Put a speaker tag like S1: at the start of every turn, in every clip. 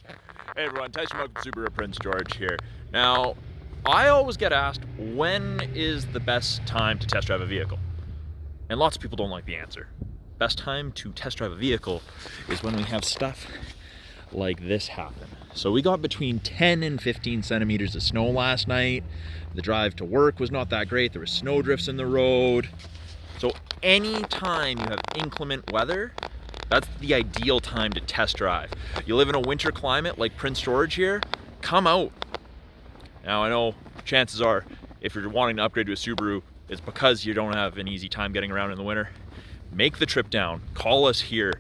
S1: Hey everyone, Tyson Moak from Subaru Prince George here. Now, I always get asked, when is the best time to test drive a vehicle? And lots of people don't like the answer. Best time to test drive a vehicle is when we have stuff like this happen. So we got between 10 and 15 centimeters of snow last night. The drive to work was not that great. There was snow drifts in the road. So anytime you have inclement weather, that's the ideal time to test drive. You live in a winter climate like Prince George here, come out. Now I know chances are, if you're wanting to upgrade to a Subaru, it's because you don't have an easy time getting around in the winter. Make the trip down, call us here.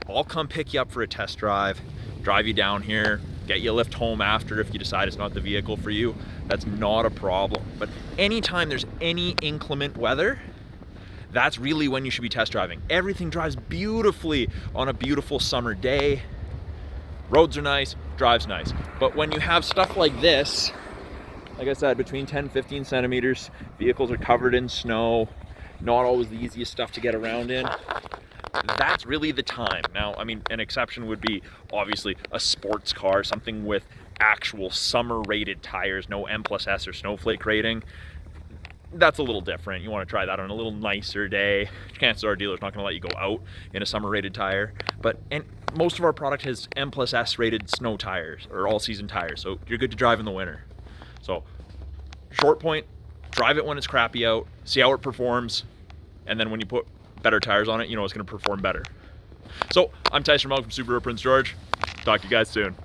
S1: I'll come pick you up for a test drive you down here, get you a lift home after if you decide it's not the vehicle for you. That's not a problem. But anytime there's any inclement weather, that's really when you should be test driving. Everything drives beautifully on a beautiful summer day. Roads are nice, drives nice. But when you have stuff like this, like I said, between 10 and 15 centimeters, vehicles are covered in snow, not always the easiest stuff to get around in, that's really the time. Now, I mean, an exception would be obviously a sports car, something with actual summer rated tires, no M+S or snowflake rating. That's a little different. You want to try that on a little nicer day. Chances are a dealer's not going to let you go out in a summer rated tire. And most of our product has M+S rated snow tires or all season tires, so you're good to drive in the winter. So short point, drive it when it's crappy out, see how it performs, and then when you put better tires on it, you know it's going to perform better. So I'm Tyson Moak from Subaru Prince George. Talk to you guys soon.